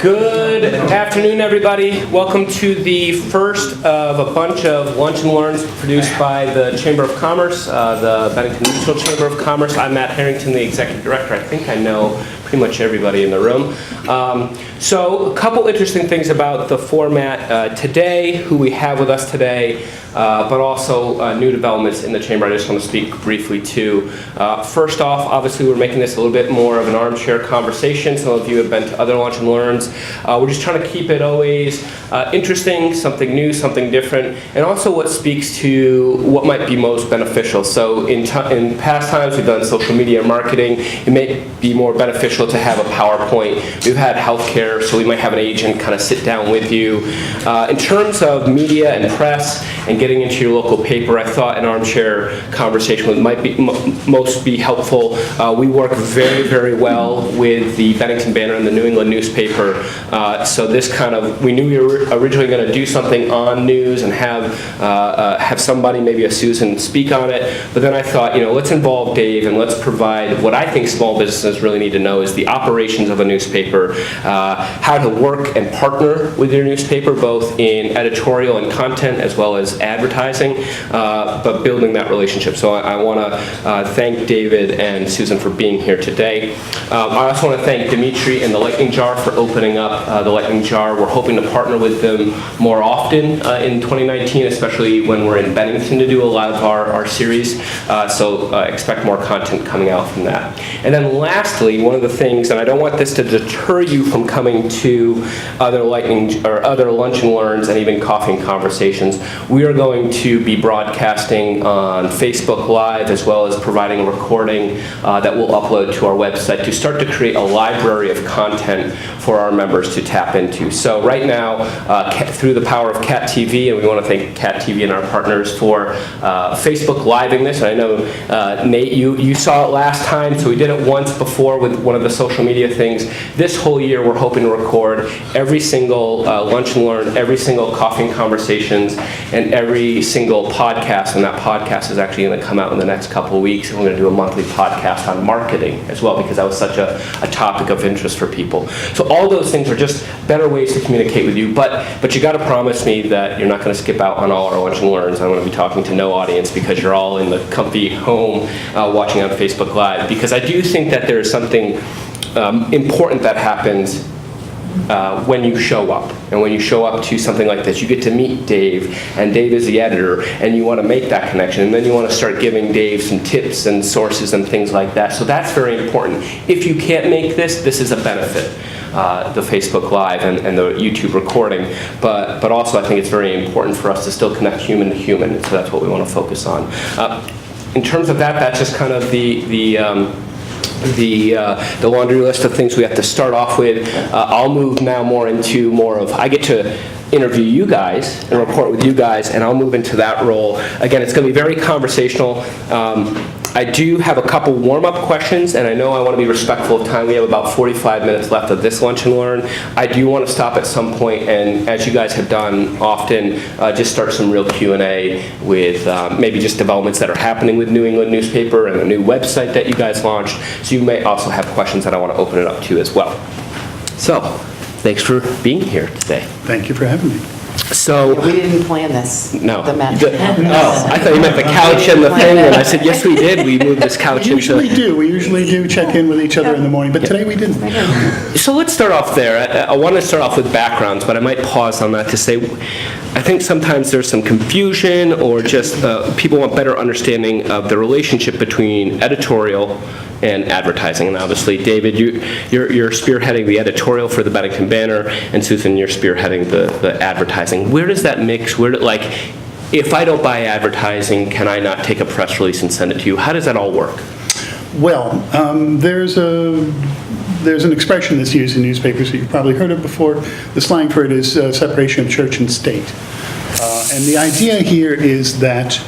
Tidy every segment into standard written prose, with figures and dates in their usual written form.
Good afternoon, everybody. Welcome to the first of a bunch of lunch and learns produced by the Chamber of Commerce, the Bennington Mutual Chamber of Commerce. I'm Matt Harrington, the Executive Director. I think I know pretty much everybody in the room. So a couple interesting things about the format today, who we have with us today, but also new developments in the Chamber I just want to speak briefly to. First off, obviously we're making this a little bit more of an armchair conversation. Some of you have been to other lunch and learns. We're just trying to keep it always interesting, something new, something different, and also what speaks to what might be most beneficial. So in past times we've done social media marketing. It may be more beneficial to have a PowerPoint. We've had healthcare, so we might have an agent kind of sit down with you. In terms of media and press and getting into your local paper, I thought an armchair conversation might be most be helpful. We work very, very well with the Bennington Banner and the New England newspaper. So this kind of, we knew we were originally going to do something on news and have somebody, maybe a Susan, speak on it. But then I thought, let's involve Dave and let's provide what I think small businesses really need to know is the operations of a newspaper, how to work and partner with your newspaper, both in editorial and content as well as advertising, but building that relationship. So I want to thank David and Susan for being here today. I also want to thank Dimitri and the Lightning Jar for opening up the Lightning Jar. We're hoping to partner with them more often in 2019, especially when we're in Bennington to do a lot of our series. So expect more content coming out from that. And then lastly, one of the things, and I don't want this to deter you from coming to other Lightning or other lunch and learns and even coffee and conversations, we are going to be broadcasting on Facebook Live as well as providing a recording that we'll upload to our website to start to create a library of content for our members to tap into. So right now, through the power of Cat TV, and we want to thank Cat TV and our partners for Facebook Living this. And I know, Nate, you saw it last time, so we did it once before with one of the social media things. This whole year, we're hoping to record every single lunch and learn, every single coffee and conversations, and every single podcast. And that podcast is actually going to come out in the next couple of weeks. And we're going to do a monthly podcast on marketing as well, because that was such a topic of interest for people. So all those things are just better ways to communicate with you. But you got to promise me that you're not going to skip out on all our lunch and learns. I'm going to be talking to no audience because you're all in the comfy home watching on Facebook Live. Because I do think that there is something important that happens when you show up. And when you show up to something like this, you get to meet Dave, and Dave is the editor, and you want to make that connection, and then you want to start giving Dave some tips and sources and things like that. So that's very important. If you can't make this is a benefit, the Facebook Live and the YouTube recording, but also I think it's very important for us to still connect human to human, so that's what we want to focus on. In terms of that, that's just kind of the laundry list of things we have to start off with. I'll move now more of, I get to interview you guys and report with you guys, and I'll move into that role. Again, it's going to be very conversational. I do have a couple warm-up questions, and I know I want to be respectful of time. We have about 45 minutes left of this lunch and learn. I do want to stop at some point, and as you guys have done often, just start some real Q&A with maybe just developments that are happening with New England newspaper and the new website that you guys launched. So you may also have questions that I want to open it up to as well. So, thanks for being here today. Thank you for having me. So we didn't plan this. No. The match. Oh, I thought you meant the couch and the thing, and I said, yes, we did. We moved this couch We usually do check in with each other in the morning, but today we didn't. So let's start off there. I want to start off with backgrounds, but I might pause on that to say, I think sometimes there's some confusion or just people want better understanding of the relationship between editorial and advertising. And obviously, David, you're spearheading the editorial for the Bennington Banner, and Susan, you're spearheading the advertising. Where does that mix? If I don't buy advertising, can I not take a press release and send it to you? How does that all work? Well, there's an expression that's used in newspapers that you've probably heard of before. The slang for it is separation of church and state. And the idea here is that,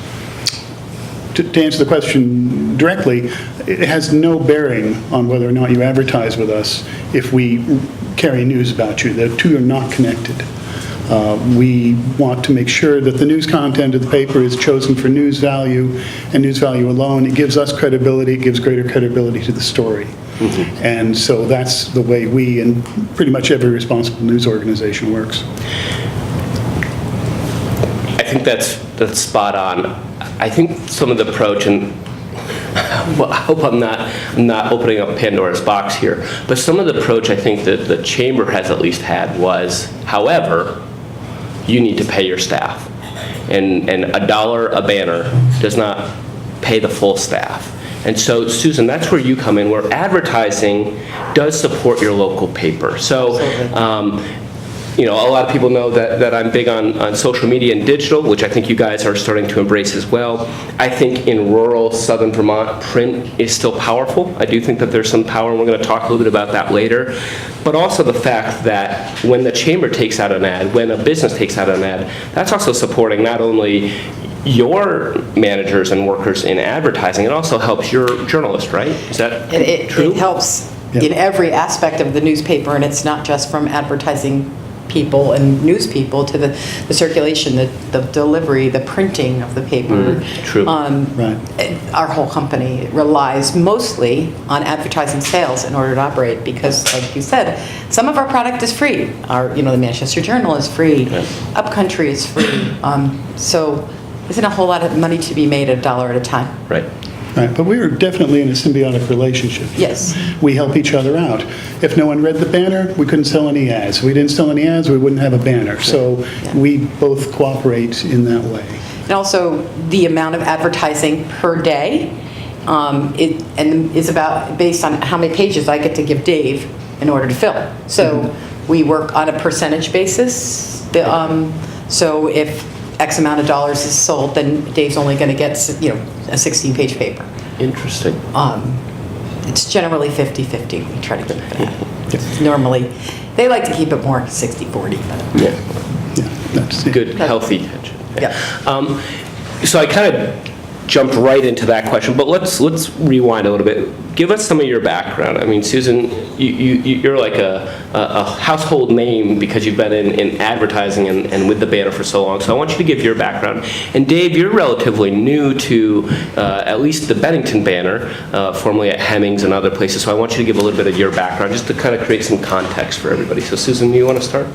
to answer the question directly, it has no bearing on whether or not you advertise with us if we carry news about you. The two are not connected. We want to make sure that the news content of the paper is chosen for news value and news value alone. It gives us credibility. It gives greater credibility to the story. And so that's the way we and pretty much every responsible news organization works. I think that's spot on. I think some of the approach, and well, I hope I'm not opening up Pandora's box here, but some of the approach I think that the chamber has at least had was, however, you need to pay your staff. And $1 a banner does not pay the full staff. And so, Susan, that's where you come in, where advertising does support your local paper. So, you know, a lot of people know that I'm big on social media and digital, which I think you guys are starting to embrace as well. I think in rural southern Vermont, print is still powerful. I do think that there's some power, and we're going to talk a little bit about that later. But also the fact that when the chamber takes out an ad, when a business takes out an ad, that's also supporting not only your managers and workers in advertising, it also helps your journalist, right? Is that true? It helps in every aspect of the newspaper, and it's not just from advertising people and news people to the circulation, the delivery, the printing of the paper. True. Right. Our whole company relies mostly on advertising sales in order to operate because, like you said, some of our product is free. The Manchester Journal is free. Okay. Upcountry is free. So isn't a whole lot of money to be made $1 at a time. Right. Right, but we were definitely in a symbiotic relationship. Yes. We help each other out. If no one read the banner, we couldn't sell any ads. If we didn't sell any ads, we wouldn't have a banner. So we both cooperate in that way. And also the amount of advertising per day is about based on how many pages I get to give Dave in order to fill. So we work on a percentage basis. So if X amount of dollars is sold, then Dave's only going to get, a 16-page paper. Interesting. It's generally 50-50. We try to keep it at. Normally, they like to keep it more 60-40. But Yeah, That's it. good, healthy tension. Yeah. So I kind of jumped right into that question, but let's rewind a little bit. Give us some of your background. I mean, Susan, you're like a household name because you've been in advertising and with the banner for so long. So I want you to give your background. And Dave, you're relatively new to at least the Bennington banner, formerly at Hemmings and other places. So I want you to give a little bit of your background just to kind of create some context for everybody. So Susan, you want to start?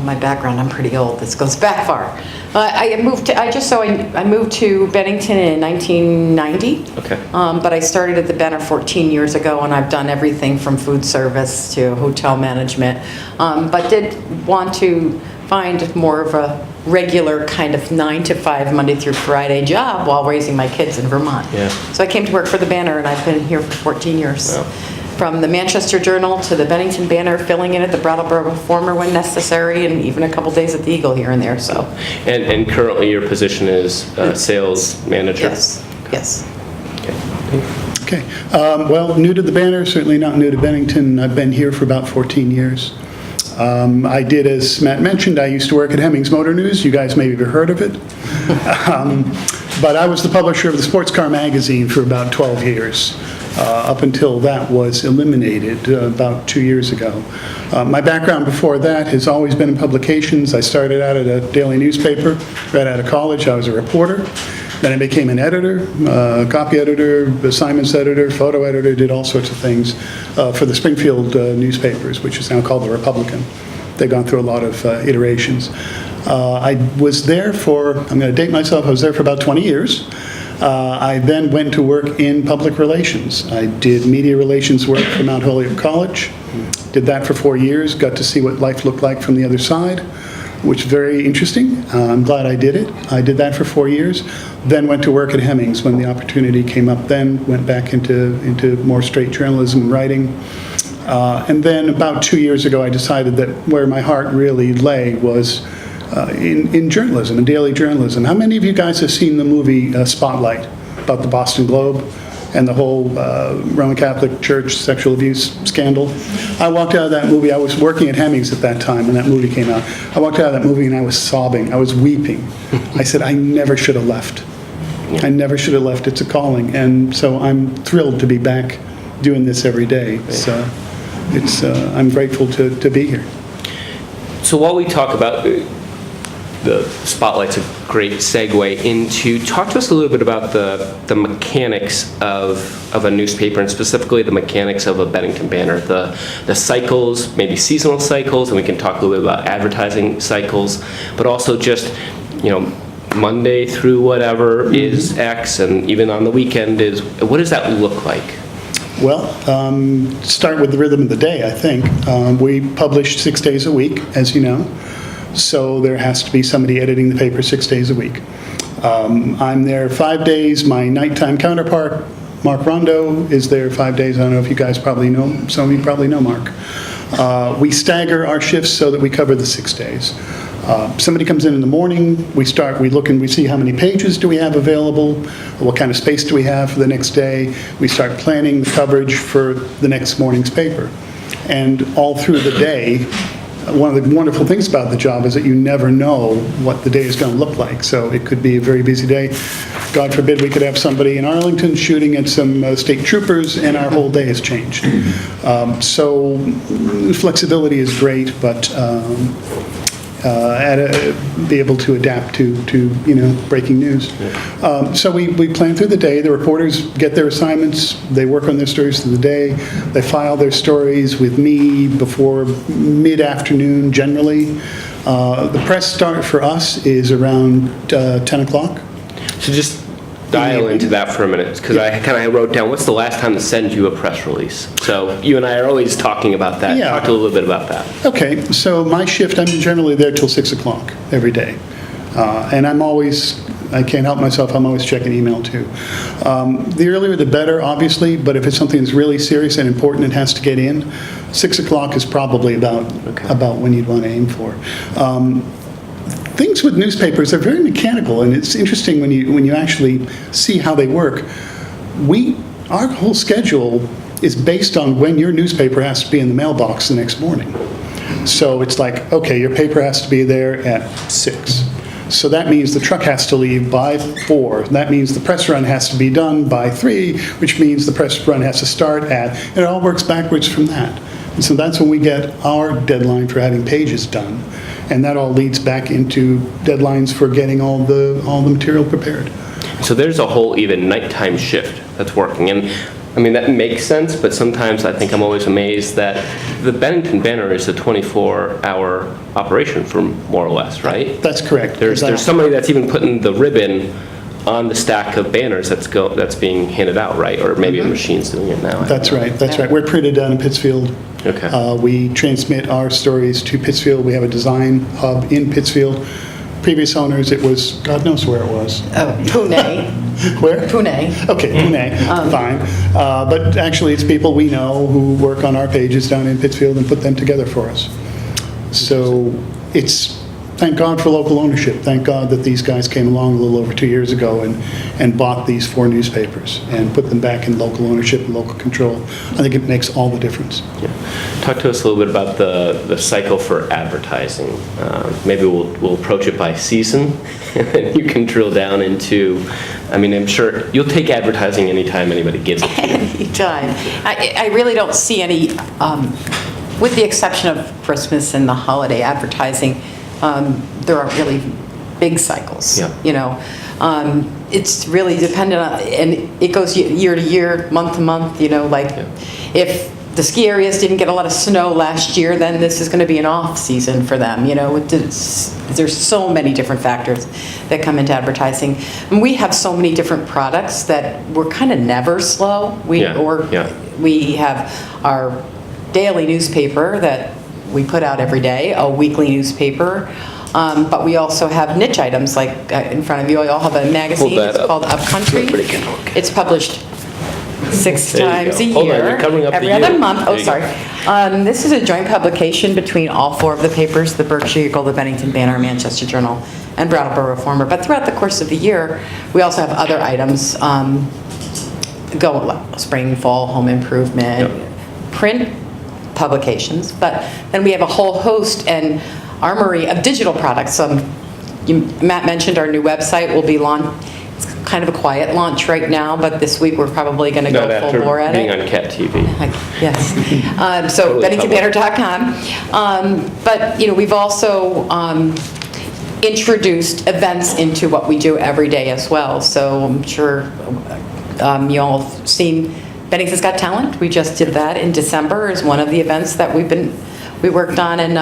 my background, I'm pretty old. This goes back far. I moved to Bennington in 1990. Okay. But I started at the Banner 14 years ago, and I've done everything from food service to hotel management. But did want to find more of a regular kind of 9 to 5 Monday through Friday job while raising my kids in Vermont. Yeah. So I came to work for the Banner, and I've been here for 14 years. Wow. From the Manchester Journal to the Bennington Banner, filling in at the Brattleboro Reformer when necessary, and even a couple days at the Eagle here and there. So. And currently your position is sales manager? Yes, yes. Okay. Well, new to the Banner, certainly not new to Bennington. I've been here for about 14 years. I did, as Matt mentioned, I used to work at Hemmings Motor News. You guys maybe have heard of it. But I was the publisher of the Sports Car magazine for about 12 years, up until that was eliminated about 2 years ago. My background before that has always been in publications. I started out at a daily newspaper right out of college. I was a reporter. Then I became an editor, copy editor, assignments editor, photo editor, did all sorts of things for the Springfield newspapers, which is now called The Republican. They've gone through a lot of iterations. I was there for, I'm going to date myself, I was there for about 20 years. I then went to work in public relations. I did media relations work for Mount Holyoke College, did that for 4 years, got to see what life looked like from the other side, which is very interesting. I'm glad I did it. I did that for 4 years, then went to work at Hemmings when the opportunity came up then, went back into more straight journalism and writing. And then about 2 years ago, I decided that where my heart really lay was in journalism, in daily journalism. How many of you guys have seen the movie Spotlight about the Boston Globe and the whole Roman Catholic Church sexual abuse scandal? I walked out of that movie. I was working at Hemmings at that time when that movie came out. I walked out of that movie and I was sobbing. I was weeping. I said, I never should have left. I never should have left. It's a calling. And so I'm thrilled to be back doing this every day. I'm grateful to be here. So while we talk about, the spotlight's a great segue into, talk to us a little bit about the mechanics of a newspaper, and specifically the mechanics of a Bennington banner, the cycles, maybe seasonal cycles, and we can talk a little bit about advertising cycles, but also just, Monday through whatever is X, and even on the weekend is, what does that look like? Well, start with the rhythm of the day, I think. We publish 6 days a week, as you know, so there has to be somebody editing the paper 6 days a week. I'm there 5 days. My nighttime counterpart, Mark Rondo, is there 5 days. I don't know if you guys probably know, some of you probably know Mark. We stagger our shifts so that we cover the 6 days. Somebody comes in the morning, we look and we see how many pages do we have available, what kind of space do we have for the next day. We start planning the coverage for the next morning's paper. And all through the day, one of the wonderful things about the job is that you never know what the day is going to look like. So it could be a very busy day. God forbid we could have somebody in Arlington shooting at some state troopers, and our whole day has changed. So flexibility is great, but be able to adapt to breaking news. So we plan through the day. The reporters get their assignments. They work on their stories through the day. They file their stories with me before mid-afternoon generally. The press start for us is around 10 o'clock. So just dial into that for a minute, because I kind of wrote down, what's the last time to send you a press release? So you and I are always talking about that. Yeah. Talk a little bit about that. Okay, so my shift, I'm generally there till 6 o'clock every day. And I can't help myself, I'm always checking email too. The earlier the better, obviously, but if it's something that's really serious and important and has to get in, 6 o'clock is probably about when you'd want to aim for. Things with newspapers are very mechanical, and it's interesting when you actually see how they work. Our whole schedule is based on when your newspaper has to be in the mailbox the next morning. So it's like, okay, your paper has to be there at 6. So that means the truck has to leave by 4. That means the press run has to be done by 3, which means the press run has to start at, and it all works backwards from that. And so that's when we get our deadline for having pages done. And that all leads back into deadlines for getting all the material prepared. So there's a whole even nighttime shift that's working. And I mean, that makes sense, but sometimes I think I'm always amazed that the Bennington banner is a 24-hour operation for more or less, right? That's correct. There's somebody that's even putting the ribbon on the stack of banners that's being handed out, right? Or maybe a machine's doing it now. That's right. We're printed down in Pittsfield. Okay. We transmit our stories to Pittsfield. We have a design hub in Pittsfield. Previous owners, it was, God knows where it was. Oh, Pune. Where? Pune. Okay, Pune, fine. But actually, it's people we know who work on our pages down in Pittsfield and put them together for us. So thank God for local ownership. Thank God that these guys came along a little over 2 years ago and bought these 4 newspapers and put them back in local ownership and local control. I think it makes all the difference. Yeah. Talk to us a little bit about the cycle for advertising. Maybe we'll approach it by season, and then you can drill down into, I'm sure you'll take advertising anytime anybody gives it to you. Anytime. I really don't see any, with the exception of Christmas and the holiday advertising, there aren't really big cycles. Yeah. It's really dependent on, and it goes year to year, month to month. If the ski areas didn't get a lot of snow last year, then this is going to be an off season for them. There's so many different factors that come into advertising. And we have so many different products that we're kind of never slow. We have our daily newspaper that we put out every day, a weekly newspaper, but we also have niche items like in front of you. I all have a magazine. It's called Upcountry. It's published 6 times a year. Hold on, you're covering up every the other year. month. Oh, sorry. This is a joint publication between all 4 of the papers: the Berkshire Eagle, the Bennington Banner, Manchester Journal, and Brattleboro Reformer. But throughout the course of the year, we also have other items. Spring, fall, home improvement, print publications, but then we have a whole host and armory of digital products. Matt mentioned our new website will be launched. It's kind of a quiet launch right now, but this week we're probably going to go full bore at it. Being on Cat TV. Yes. So BenningtonBanner.com. But we've also introduced events into what we do every day as well. So I'm sure you all have seen Bennington's Got Talent. We just did that in December as one of the events that we worked on. And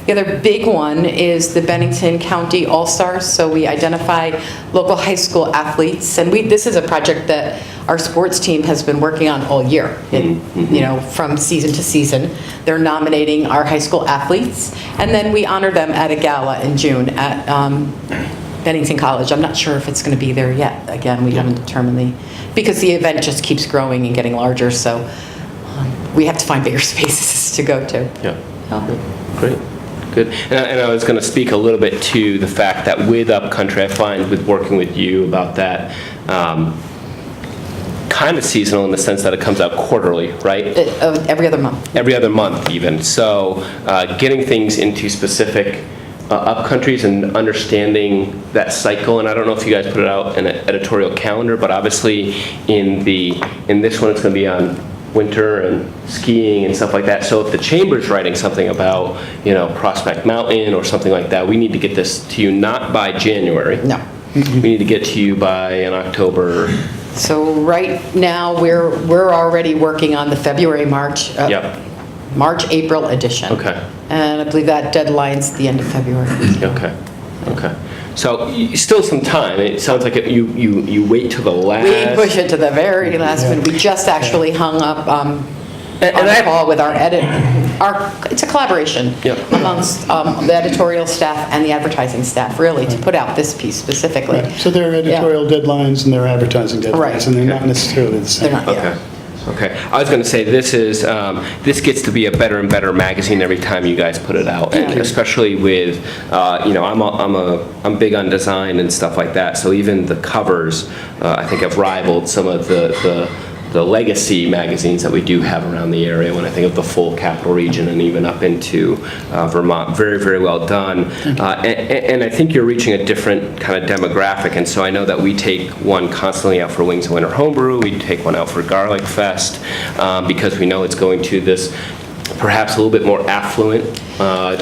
the other big one is the Bennington County All-Stars. So we identify local high school athletes. And this is a project that our sports team has been working on all year, from season to season. They're nominating our high school athletes. And then we honor them at a gala in June at Bennington College. I'm not sure if it's going to be there yet. Again, we haven't determined because the event just keeps growing and getting larger. So we have to find bigger spaces to go to. Yeah. Great. Good. And I was going to speak a little bit to the fact that with Upcountry, I find with working with you about that, kind of seasonal in the sense that it comes out quarterly, right? Every other month. Every other month, even. So getting things into specific upcountries and understanding that cycle, and I don't know if you guys put it out in an editorial calendar, but obviously in this one it's going to be on winter and skiing and stuff like that. So if the chamber's writing something about, Prospect Mountain or something like that, we need to get this to you not by January. No. We need to get to you by in October. So right now we're already working on the February, March, April edition. Okay. And I believe that deadline's the end of February. Okay. So still some time. It sounds like you wait till the last. We push it to the very last minute. We just actually hung up on a call with our it's a collaboration amongst the editorial staff and the advertising staff, really, to put out this piece specifically. Right. So there are editorial deadlines and there are advertising deadlines, Right. And they're not necessarily the same. They're not, Okay. I was going to say this gets to be a better and better magazine every time you guys put it out, and especially with I'm big on design and stuff like that. So even the covers, I think have rivaled some of the legacy magazines that we do have around the area. When I think of the full Capital Region and even up into Vermont, very, very well done. And I think you're reaching a different kind of demographic. And so I know that we take one constantly out for Wings of Winter Homebrew. We take one out for Garlic Fest because we know it's going to this perhaps a little bit more affluent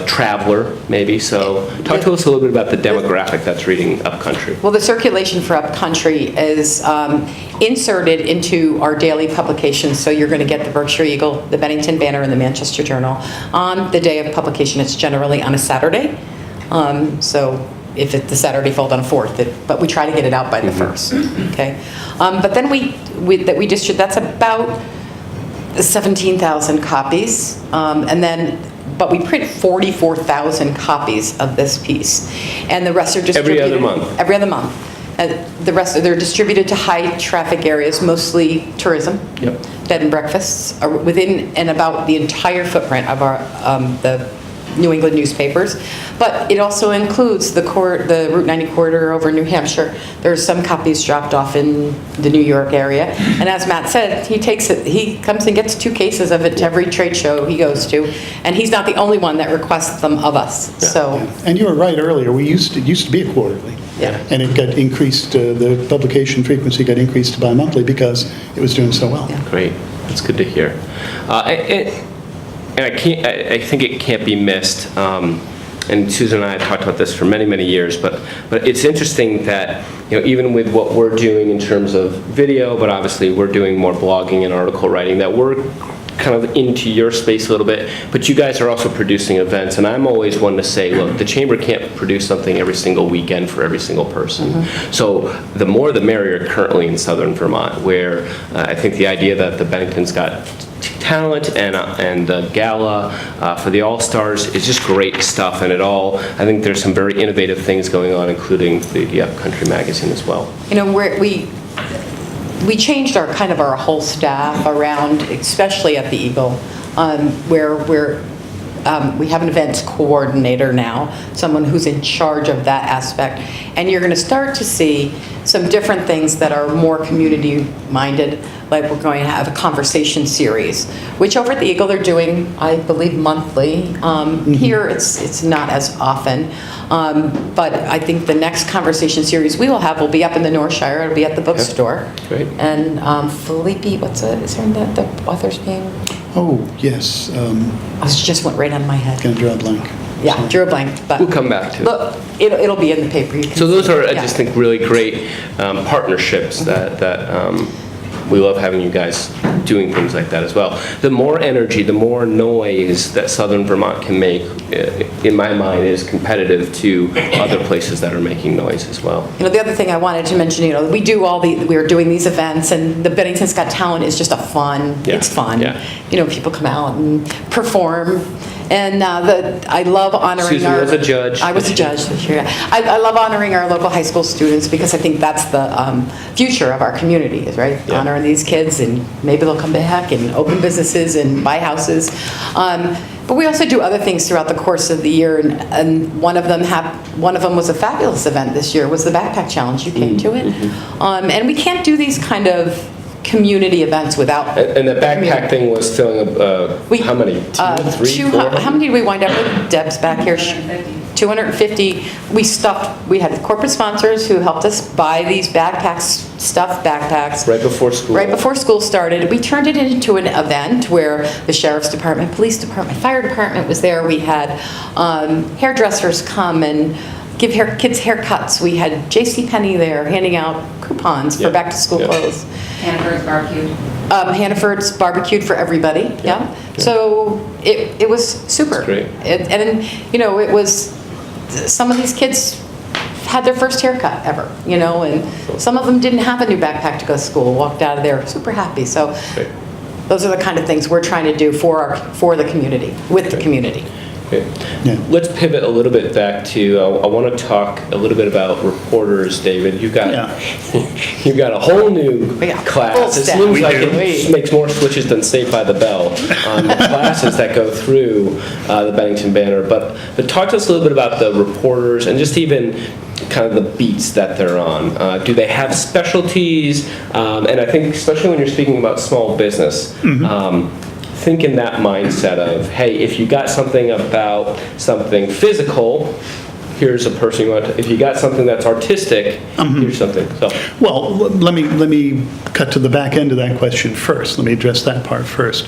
traveler, maybe. So talk to us a little bit about the demographic that's reading Upcountry. Well, the circulation for Upcountry is inserted into our daily publications. So you're going to get the Berkshire Eagle, the Bennington Banner, and the Manchester Journal on the day of publication. It's generally on a Saturday. So if the Saturday falls on a 4th, but we try to get it out by the 1st. Okay. But then we distribute. That's about 17,000 copies, but we print 44,000 copies of this piece, and the rest are distributed every other month. Every other month, and the rest they're distributed to high traffic areas, mostly tourism, bed and breakfasts, are within and about the entire footprint of our the New England newspapers, but it also includes the Route 90 corridor over New Hampshire. There's some copies dropped off in the New York area, and as Matt said, he comes and gets 2 cases of it to every trade show he goes to, and he's not the only one that requests them of us. So, and you were right earlier. It used to be a quarterly, and it got increased. The publication frequency got increased to bi-monthly because it was doing so well. Great, that's good to hear. And I think it can't be missed. And Susan and I have talked about this for many, many years, but it's interesting that even with what we're doing in terms of video, but obviously we're doing more blogging and article writing, that we're kind of into your space a little bit, but you guys are also producing events, and I'm always one to say, look, the Chamber can't produce something every single weekend for every single person. So the more the merrier currently in southern Vermont, where I think the idea that the Bennington's Got Talent and the gala for the All-Stars is just great stuff, and I think there's some very innovative things going on, including the Upcountry magazine as well. We changed our whole staff around, especially at the Eagle, where we have an events coordinator now, someone who's in charge of that aspect, and you're going to start to see some different things that are more community-minded, like we're going to have a conversation series, which over at the Eagle they're doing, I believe, monthly. Here it's not as often, but I think the next conversation series we will have will be up in the North Shire. It'll be at the bookstore. Great. And Felipe, is there the author's name? Oh, yes. It just went right out of my head. Going to draw a blank. Yeah, drew a blank, but. We'll come back to it. Look, it'll be in the paper. You can So those see are, it. I Yeah. just think, really great partnerships that we love having you guys doing things like that as well. The more energy, the more noise that Southern Vermont can make, in my mind, is competitive to other places that are making noise as well. The other thing I wanted to mention, we're doing these events, and the Bennington's Got Talent is just Yeah. it's fun. Yeah. People come out and perform. And I love honoring Susan was a judge. I was a judge this year. I love honoring our local high school students because I think that's the future of our community, is right? Yeah. Honoring these kids, and maybe they'll come back and open businesses and buy houses. But we also do other things throughout the course of the year, and one of them was a fabulous event this year. Was the Backpack Challenge? You came to it, and we can't do these kind of community events without. And the backpack thing was filling up, how many? Two, three, 4? How many did we wind up with? Deb's back here. 250. We had corporate sponsors who helped us buy these backpacks, stuffed backpacks. Right before school. Right before school started. We turned it into an event where the sheriff's department, police department, fire department was there. We had hairdressers come and give kids haircuts. We had JCPenney there handing out coupons for Yeah. back to school Yeah. clothes. Hannaford's barbecued. Hannaford's barbecued for everybody, yeah. So it was super. That's great. It was, some of these kids had their first haircut ever, and some of them didn't have a new backpack to go to school, walked out of there super happy. So Great. those are the kind of things we're trying to do for the community, with the community. Okay. Yeah. Let's pivot a little bit back to, I want to talk a little bit about reporters, David. You've got a whole new Yeah, full class. It staff. seems We like do. it makes more switches than Saved by the Bell on the classes that go through the Bennington banner. But talk to us a little bit about the reporters and just even kind of the beats that they're on. Do they have specialties? And I think especially when you're speaking about small business, think in that mindset of, hey, if you got something about something physical, here's a person you want to, if you got something that's artistic, here's something. So, Well, let me cut to the back end of that question first. Let me address that part first.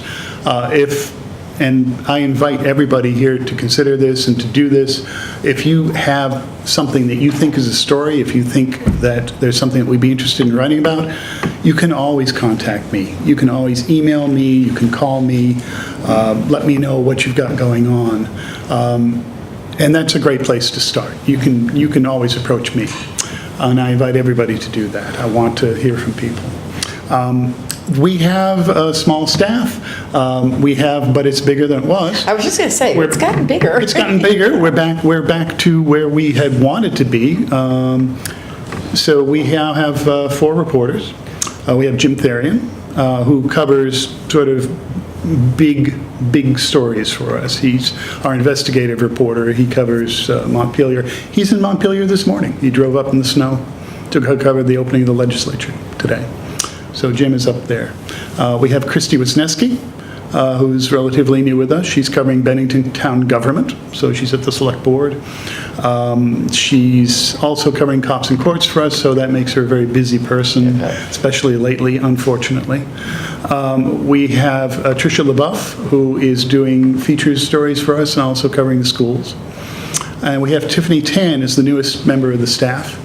And I invite everybody here to consider this and to do this. If you have something that you think is a story, if you think that there's something that we'd be interested in writing about, you can always contact me. You can always email me, you can call me, let me know what you've got going on. And that's a great place to start. You can always approach me. And I invite everybody to do that. I want to hear from people. We have a small staff. But it's bigger than it was. I was just going to say, it's gotten bigger. It's gotten bigger. We're back to where we had wanted to be. So we now have 4 reporters. We have Jim Therian, who covers sort of big stories for us. He's our investigative reporter. He covers Montpelier. He's in Montpelier this morning. He drove up in the snow to cover the opening of the legislature today. So Jim is up there. We have Christy Wisniewski, who's relatively new with us. She's covering Bennington town government, so she's at the select board. She's also covering cops and courts for us, so that makes her a very busy person, especially lately, unfortunately. We have Tricia LaBeouf, who is doing features stories for us and also covering the schools. And we have Tiffany Tan as the newest member of the staff.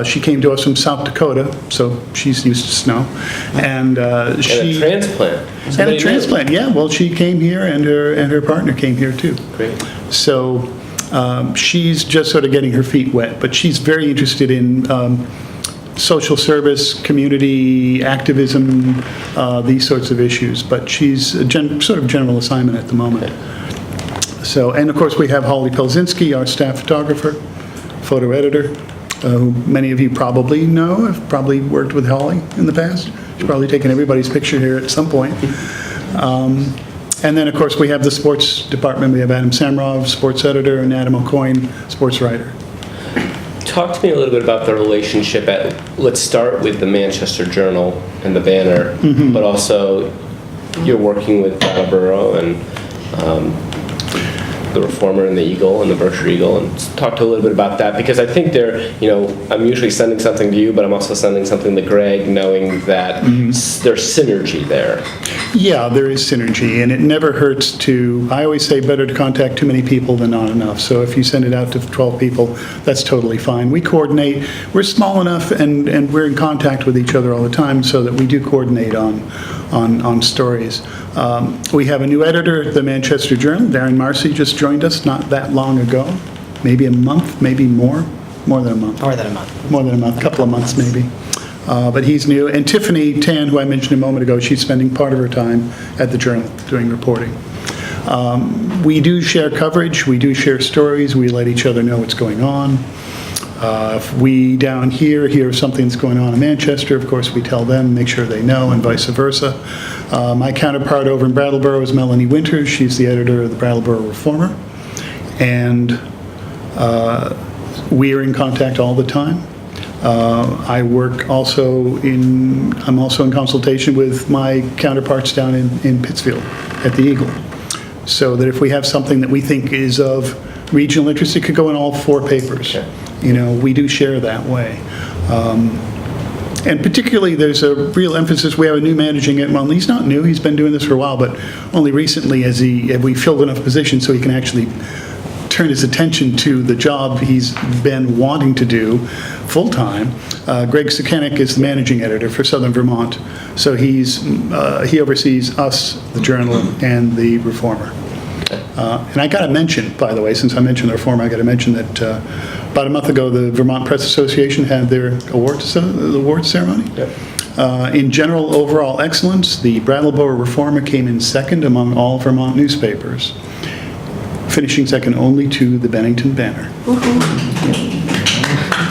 She came to us from South Dakota, so she's used to snow. And and a transplant. And a transplant, yeah. Well, she came here, and her partner came here too. Great. So she's just sort of getting her feet wet, but she's very interested in social service, community activism, these sorts of issues. But she's a sort of general assignment at the moment. So, and of course, we have Holly Pelzinski, our staff photographer, photo editor, who many of you probably know. I've probably worked with Holly in the past. She's probably taken everybody's picture here at some point. And then, of course, we have the sports department. We have Adam Samrov, sports editor, and Adam O'Coin, sports writer. Talk to me a little bit about the relationship let's start with the Manchester Journal and the banner, but also you're working with Brattleboro and the Reformer and the Eagle and the Berkshire Eagle, and talk to a little bit about that, because I think I'm usually sending something to you, but I'm also sending something to Greg, knowing that there's synergy there. Yeah, there is synergy, and it never hurts to, I always say better to contact too many people than not enough. So if you send it out to 12 people, that's totally fine. We coordinate. We're small enough, and we're in contact with each other all the time, so that we do coordinate on stories. We have a new editor at the Manchester Journal. Darren Marcy just joined us not that long ago, maybe a month, maybe more than a month. More than a month. More than a month, a couple of months maybe. But he's new. And Tiffany Tan, who I mentioned a moment ago, she's spending part of her time at the Journal doing reporting. We do share coverage. We do share stories. We let each other know what's going on. If we down here hear something's going on in Manchester, of course we tell them, make sure they know, and vice versa. My counterpart over in Brattleboro is Melanie Winters. She's the editor of the Brattleboro Reformer. And we are in contact all the time. I'm also in consultation with my counterparts down in Pittsfield at the Eagle, so that if we have something that we think is of regional interest, it could go in all 4 papers. Okay. We do share that way. And particularly, there's a real emphasis. We have a new managing editor. Well, he's not new. He's been doing this for a while, but only recently have we filled enough positions so he can actually turn his attention to the job he's been wanting to do full-time. Greg Sukenik is the managing editor for Southern Vermont, so he oversees us, the Journal, and the Reformer. And I got to mention, by the way, since I mentioned the Reformer, I got to mention that about a month ago, the Vermont Press Association had their awards ceremony. Yep. In general overall excellence, the Brattleboro Reformer came in second among all Vermont newspapers, finishing second only to the Bennington Banner.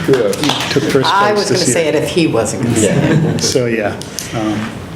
Good. Took first place I was going to this say year. it if he wasn't going to say it. So, yeah.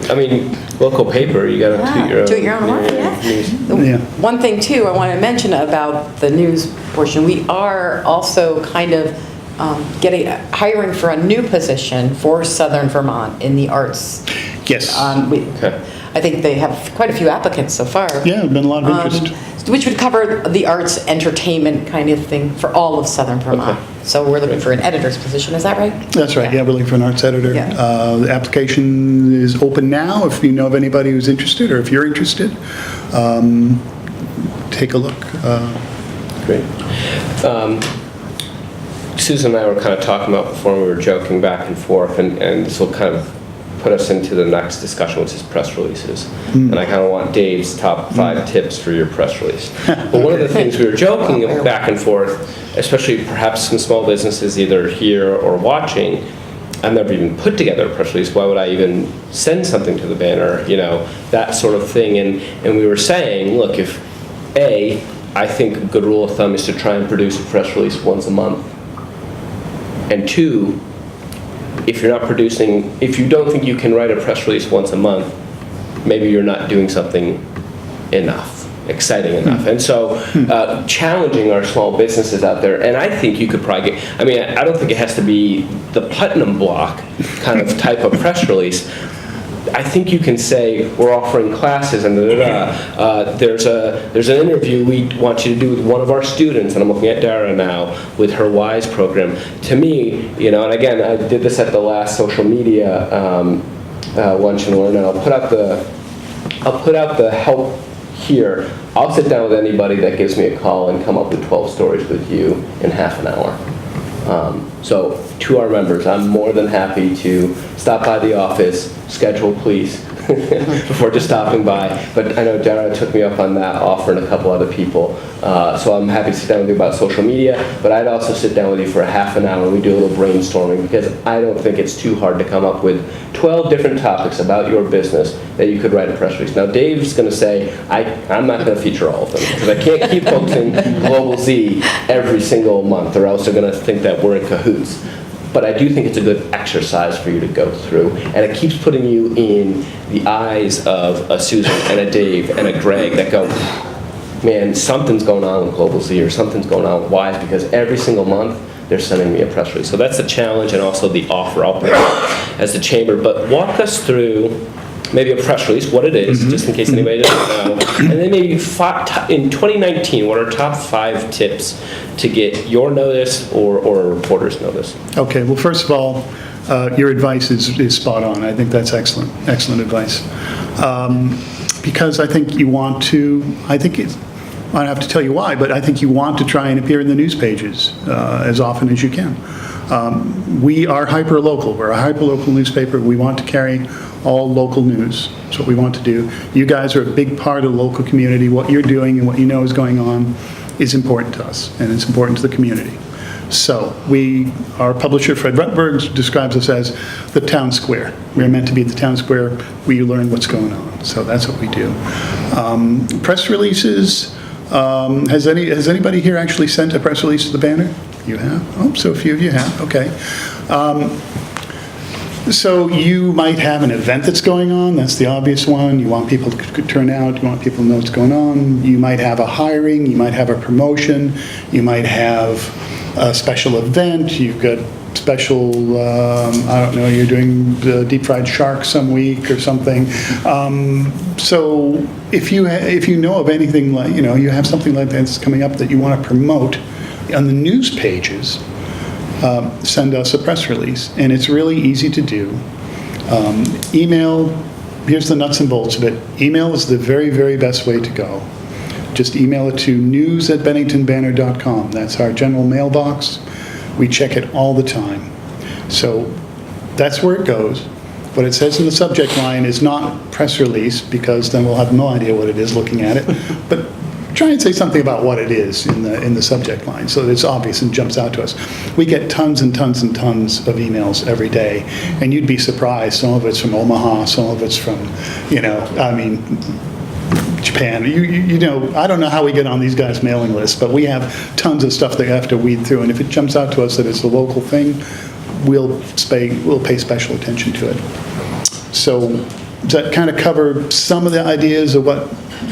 I mean, local paper, you got to Toot your own horn, yeah. Yeah. One thing, too, I want to mention about the news portion, we are also kind of hiring for a new position for Southern Vermont in the arts. Yes. Okay. I think they have quite a few applicants so far. Yeah, there's been a lot of interest. Which would cover the arts, entertainment kind of thing for all of Southern Vermont. Okay. So we're looking for an editor's position, is that right? That's right, yeah, we're looking for an arts editor. Yeah. The application is open now, if you know of anybody who's interested, or if you're interested, take a look. Great. Susan and I were kind of talking about before, we were joking back and forth, and this will kind of put us into the next discussion, which is press releases. And I kind of want Dave's top 5 tips for your press release. But one of the things we were joking back and forth, especially perhaps some small businesses either here or watching, I've never even put together a press release. Why would I even send something to the Banner? That sort of thing. And we were saying, look, if I think a good rule of thumb is to try and produce a press release once a month. And 2, if you don't think you can write a press release once a month, maybe you're not doing something exciting enough. And so challenging our small businesses out there, and I think you could probably I don't think it has to be the Putnam block kind of type of press release. I think you can say, we're offering classes and there's an interview we want you to do with one of our students, and I'm looking at Dara now, with her WISE program. To me, and again, I did this at the last social media lunch and learn, and I'll put out the help here. I'll sit down with anybody that gives me a call and come up with 12 stories with you in half an hour. So to our members, I'm more than happy to stop by the office, schedule please, before just stopping by. But I know Dara took me up on that offer and a couple other people. So I'm happy to sit down with you about social media, but I'd also sit down with you for a half an hour and we do a little brainstorming, because I don't think it's too hard to come up with 12 different topics about your business that you could write a press release. Now Dave's going to say, I'm not going to feature all of them, because I can't keep posting Global Z every single month, or else they're going to think that we're in cahoots. But I do think it's a good exercise for you to go through, and it keeps putting you in the eyes of a Susan and a Dave and a Greg that go, man, something's going on with Global Z, or something's going on with WISE, because every single month they're sending me a press release. So that's the challenge, and also the offer I'll put as the chamber. But walk us through maybe a press release, what it is, just in case anybody doesn't know, and then maybe in 2019, what are top 5 tips to get your notice or a reporter's notice? Okay, well, first of all, your advice is spot on. I think that's excellent advice. Because I think you want to, I don't have to tell you why, but I think you want to try and appear in the news pages as often as you can. We are hyper-local. We're a hyper-local newspaper. We want to carry all local news. That's what we want to do. You guys are a big part of the local community. What you're doing and what you know is going on is important to us, and it's important to the community. So our publisher, Fred Rutberg, describes us as the town square. We're meant to be at the town square where you learn what's going on. So that's what we do. Press releases. Has anybody here actually sent a press release to the Banner? You have? Oh, so a few of you have. Okay. So you might have an event that's going on. That's the obvious one. You want people to turn out. You want people to know what's going on. You might have a hiring. You might have a promotion. You might have a special event. You've got special, I don't know, you're doing the deep fried shark some week or something. So if you know of anything like, you have something like that's coming up that you want to promote on the news pages, send us a press release. And it's really easy to do. Email, here's the nuts and bolts of it. Email is the very, very best way to go. Just email it to news@benningtonbanner.com. That's our general mailbox. We check it all the time. So that's where it goes. What it says in the subject line is not press release, because then we'll have no idea what it is looking at it. But try and say something about what it is in the subject line so that it's obvious and jumps out to us. We get tons and tons and tons of emails every day, and you'd be surprised. Some of it's from Omaha, some of it's from, Japan. I don't know how we get on these guys' mailing lists, but we have tons of stuff they have to weed through, and if it jumps out to us that it's a local thing, we'll pay special attention to it. So does that kind of cover some of the ideas of what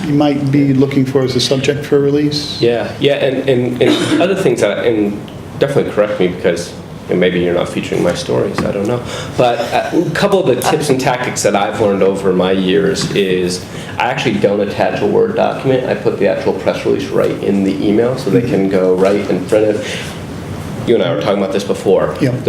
you might be looking for as a subject for a release? Yeah, and other things and definitely correct me because maybe you're not featuring my stories, I don't know. But a couple of the tips and tactics that I've learned over my years is I actually don't attach a Word document. I put the actual press release right in the email so they can go right and print it. You and I were talking about this before. Yep.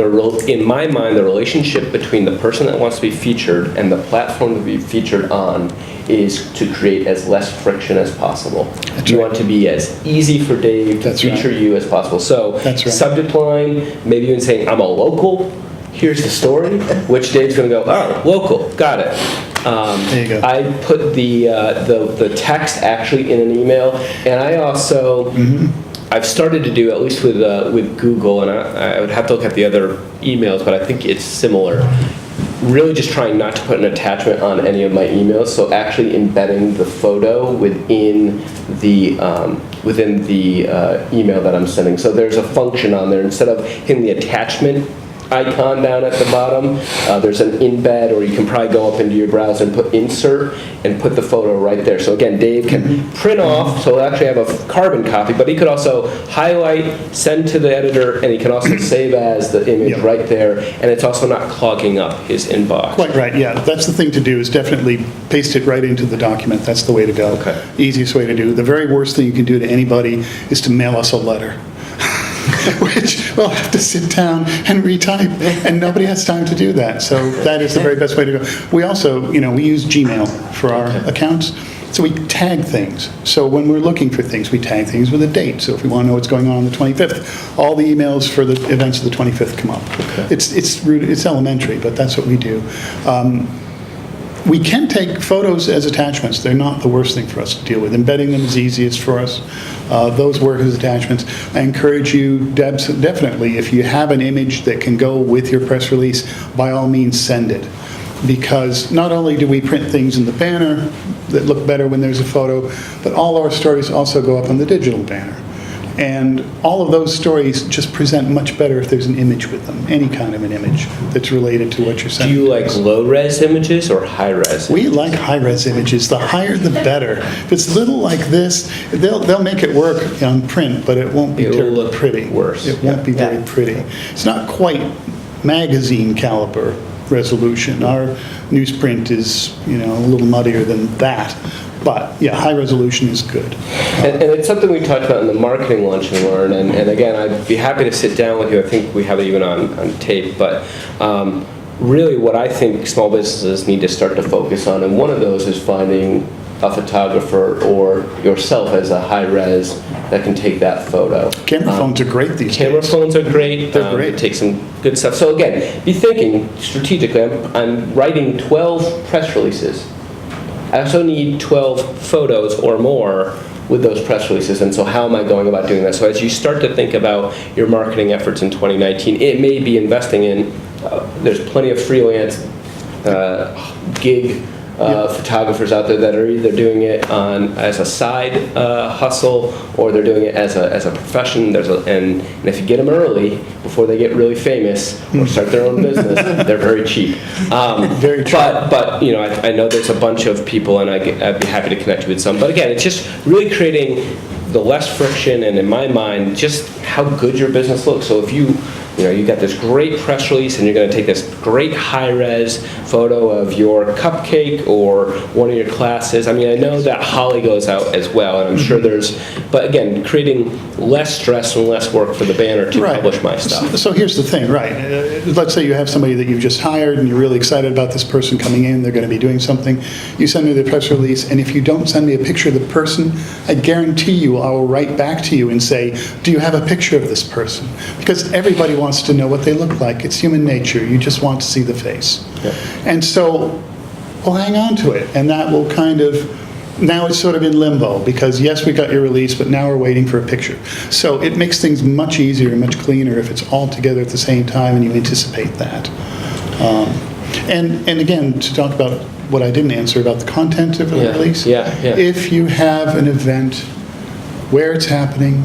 In my mind, the relationship between the person that wants to be featured and the platform to be featured on is to create as less friction as possible. That's you right. want to be as easy for Dave to feature you as possible. So That's right. subject line, maybe even saying, I'm a local, here's the story, which Dave's going to go, oh, local, got it. There you go. I put the text actually in an email, and I also... I've started to do, at least with Google, and I would have to look at the other emails, but I think it's similar. Really just trying not to put an attachment on any of my emails, so actually embedding the photo within the email that I'm sending. So there's a function on there. Instead of hitting the attachment icon down at the bottom, there's an embed, or you can probably go up into your browser and put insert and put the photo right there. So again, Dave can print off, so he'll actually have a carbon copy, but he could also highlight, send to the editor, and he can also save as the image right there, and it's also not clogging up his inbox. Quite right, yeah. That's the thing to do, is definitely paste it right into the document. That's the way to go. Okay. Easiest way to do. The very worst thing you can do to anybody is to mail us a letter. Which we'll have to sit down and retype, and nobody has time to do that. So that is the very best way to go. We also, we use Gmail for our accounts, so we tag things. So when we're looking for things, we tag things with a date. So if we want to know what's going on the 25th, all the emails for the events of the 25th come up. Okay. It's elementary, but that's what we do. We can take photos as attachments. They're not the worst thing for us to deal with. Embedding them is easiest for us. Those work as attachments. I encourage you, definitely, if you have an image that can go with your press release, by all means send it. Because not only do we print things in the banner that look better when there's a photo, but all our stories also go up on the digital banner. And all of those stories just present much better if there's an image with them, any kind of an image that's related to what you're saying. Do you like low-res images or high-res? We like high-res images. The higher, the better. If it's little like this, they'll make it work on print, but it won't be terribly pretty. Worse. It won't be very pretty. It's not quite magazine caliber resolution. Our newsprint is, a little muddier than that. But yeah, high resolution is good. And it's something we talked about in the marketing lunch and learn. And again, I'd be happy to sit down with you. I think we have it even on tape. But really what I think small businesses need to start to focus on, and one of those is finding a photographer or yourself as a high-res that can take that photo. Camera phones are great these days. Camera phones are great. They're great. Take some good stuff. So again, be thinking strategically. I'm writing 12 press releases. I also need 12 photos or more with those press releases, and so how am I going about doing that? So as you start to think about your marketing efforts in 2019, it may be investing in, there's plenty of freelance gig photographers out there that are either doing it as a side hustle, or they're doing it as a profession. And if you get them early, before they get really famous or start their own business, they're very cheap. Very true. But I know there's a bunch of people, and I'd be happy to connect you with some. But again, it's just really creating the less friction, and in my mind, just how good your business looks. So if you got this great press release and you're going to take this great high-res photo of your cupcake or one of your classes. I mean, I know that Holly goes out as well, and I'm sure but again, creating less stress and less work for the banner to publish my stuff. So here's the thing, right? Let's say you have somebody that you've just hired and you're really excited about this person coming in, they're going to be doing something. You send me the press release, and if you don't send me a picture of the person, I guarantee you I will write back to you and say, do you have a picture of this person? Because everybody wants to know what they look like. It's human nature. You just want to see the face. Yep. And so we'll hang on to it, and that will now it's sort of in limbo, because yes, we got your release, but now we're waiting for a picture. So it makes things much easier and much cleaner if it's all together at the same time and you anticipate that. And again, to talk about what I didn't answer about the content of the release, if you have an event, where it's happening,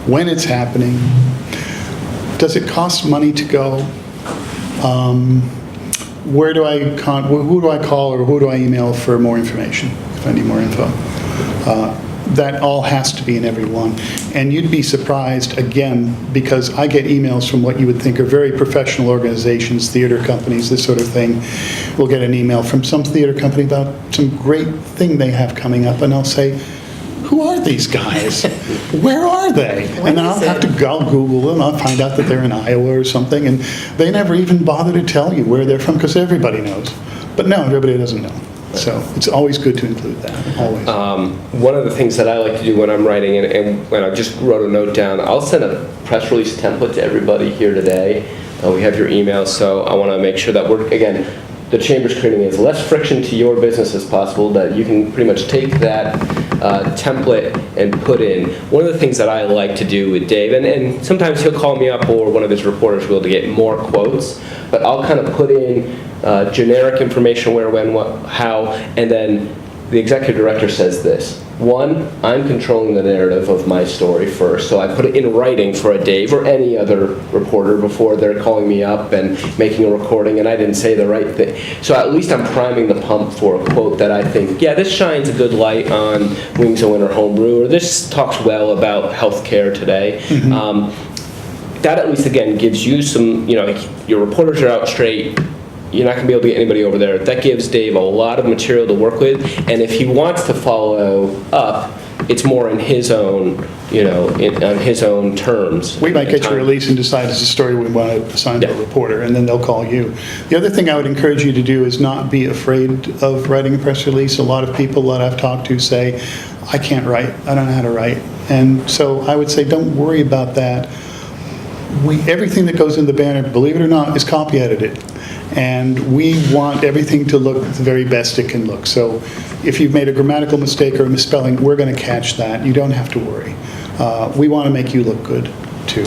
when it's happening, does it cost money to go? Who do I call, or who do I email for more information if I need more info? That all has to be in every one. And you'd be surprised, again, because I get emails from what you would think are very professional organizations, theater companies, this sort of thing. We'll get an email from some theater company about some great thing they have coming up, and I'll say, who are these guys? Where are they? And then I'll have to go Google them. I'll find out that they're in Iowa or something, and they never even bother to tell you where they're from, because everybody knows. But no, everybody doesn't know. So it's always good to include that, always. One of the things that I like to do when I'm writing, and when I just wrote a note down, I'll send a press release template to everybody here today. We have your email, so I want to make sure that the Chamber's creating as less friction to your business as possible, that you can pretty much take that template and put in. One of the things that I like to do with Dave, and sometimes he'll call me up, or one of his reporters will, to get more quotes, but I'll kind of put in generic information, where, when, what, how, and then the executive director says this. One, I'm controlling the narrative of my story first, so I put it in writing for a Dave or any other reporter before they're calling me up and making a recording, and I didn't say the right thing. So at least I'm priming the pump for a quote that I think, this shines a good light on Wings of Winter Homebrew, or this talks well about healthcare today. That at least, again, gives you some, your reporters are out straight. You're not going to be able to get anybody over there. That gives Dave a lot of material to work with, and if he wants to follow up, it's more in his own, on his own terms. We might get your release and decide it's a story we want to assign to a reporter, and then they'll call you. The other thing I would encourage you to do is not be afraid of writing a press release. A lot of people that I've talked to say, I can't write, I don't know how to write. And so I would say, don't worry about that. Everything that goes in the banner, believe it or not, is copy edited. And we want everything to look the very best it can look. So if you've made a grammatical mistake or a misspelling, we're going to catch that. You don't have to worry. We want to make you look good, too.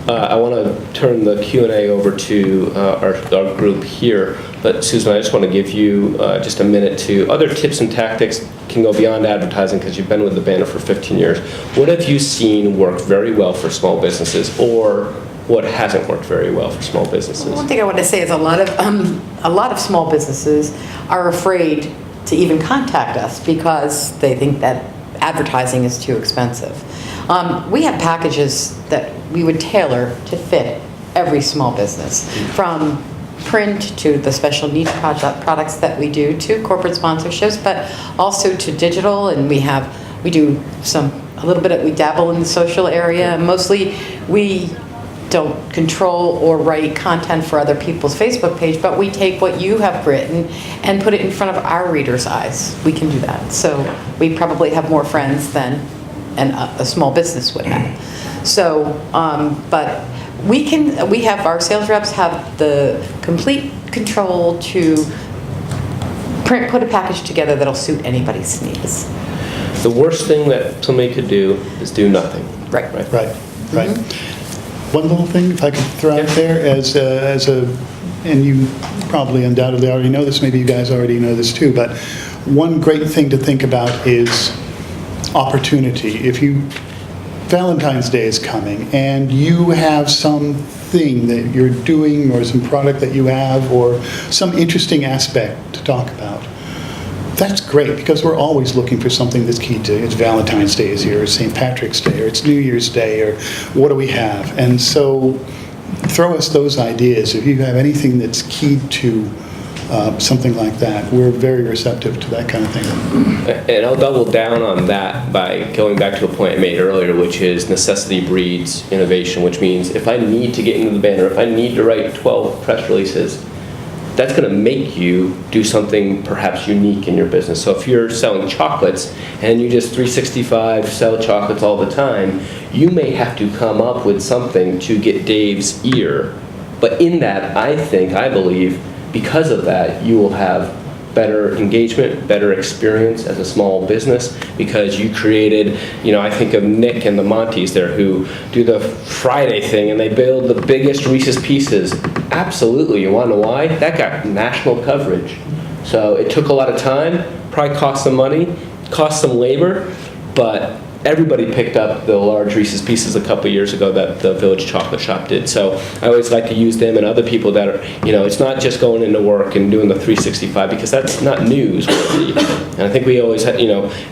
I want to turn the Q&A over to our group here. But Susan, I just want to give you just a minute to other tips and tactics can go beyond advertising, because you've been with the banner for 15 years. What have you seen work very well for small businesses, or what hasn't worked very well for small businesses? One thing I want to say is a lot of small businesses are afraid to even contact us because they think that advertising is too expensive. We have packages that we would tailor to fit every small business, from print to the special niche products that we do, to corporate sponsorships, but also to digital. And we do a little bit, we dabble in the social area. Mostly we don't control or write content for other people's Facebook page, but we take what you have written and put it in front of our readers' eyes. We can do that. So we probably have more friends than a small business would have. So, but we have, our sales reps have the complete control to put a package together that'll suit anybody's needs. The worst thing that somebody could do is do nothing. Right. One little thing, if I could throw out there, and you probably undoubtedly already know this, maybe you guys already know this too, but one great thing to think about is opportunity. Valentine's Day is coming, and you have something that you're doing, or some product that you have, or some interesting aspect to talk about. That's great, because we're always looking for something that's key to, it's Valentine's Day is here, or St. Patrick's Day, or it's New Year's Day, or what do we have? And so throw us those ideas. If you have anything that's key to something like that, we're very receptive to that kind of thing. And I'll double down on that by going back to a point I made earlier, which is necessity breeds innovation, which means if I need to get into the banner, if I need to write 12 press releases, that's going to make you do something perhaps unique in your business. So if you're selling chocolates and you just 365 sell chocolates all the time, you may have to come up with something to get Dave's ear. But in that, I believe, because of that, you will have better engagement, better experience as a small business, because you created, I think of Nick and the Montes there, who do the Friday thing and they build the biggest Reese's Pieces. Absolutely. You want to know why? That got national coverage. So it took a lot of time, probably cost some money, cost some labor, but everybody picked up the large Reese's Pieces a couple of years ago that the Village Chocolate Shop did. So I always like to use them and other people that are, it's not just going into work and doing the 365, because that's not newsworthy. And I think we always have,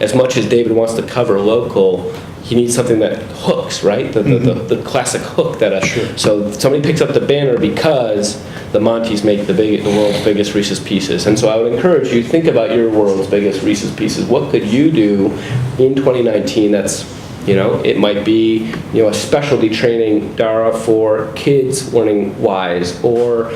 as much as David wants to cover local, he needs something that hooks, right? The classic hook that So somebody picks up the banner because the Montes make the world's biggest Reese's Pieces. And so I would encourage you, think about your world's biggest Reese's Pieces. What could you do in 2019 that's, it might be, a specialty training, Dara, for kids learning WISE, or,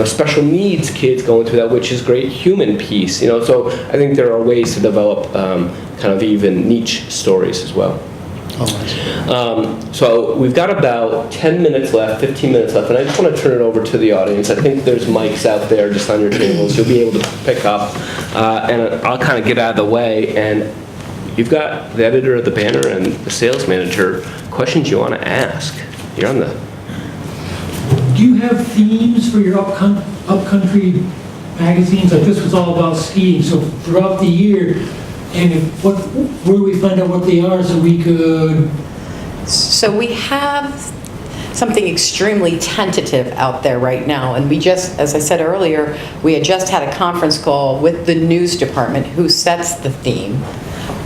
special needs kids going through that, which is great human piece. So I think there are ways to develop kind of even niche stories as well. So we've got about 10 minutes left, 15 minutes left, and I just want to turn it over to the audience. I think there's mics out there just on your tables. You'll be able to pick up, and I'll kind of get out of the way. And you've got the editor of the banner and the sales manager questions you want to ask. You're on the... Do you have themes for your upcountry magazines? Like this was all about skiing, so throughout the year, and where do we find out what they are so we could... So we have something extremely tentative out there right now, and we just, as I said earlier, we had just had a conference call with the news department who sets the theme,